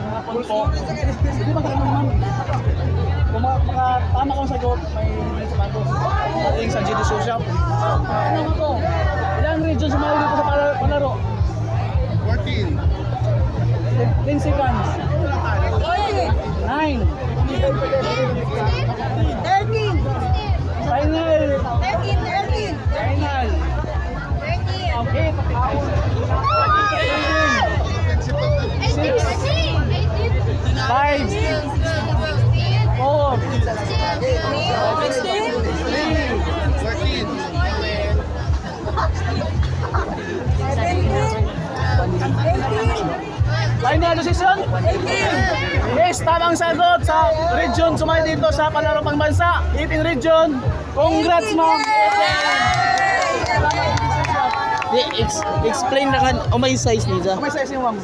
Hapon po. Hindi ba kayo naman? Kung makatama kong sagot, may minutes pa ako. Dating sa GD Social. Ano ako? Ilang region sumali dito sa palaro? 14. 10 seconds. 9. 13. Final. 13. Final. 13. Okay, pagkakaon. 5. 4. 16. Final decision? Yes, tamang sagot sa region sumali dito sa Palaro Pangbansa. 18 region. Congrats, ma'am. Explain na kan, may size niya. May size yung ma'am.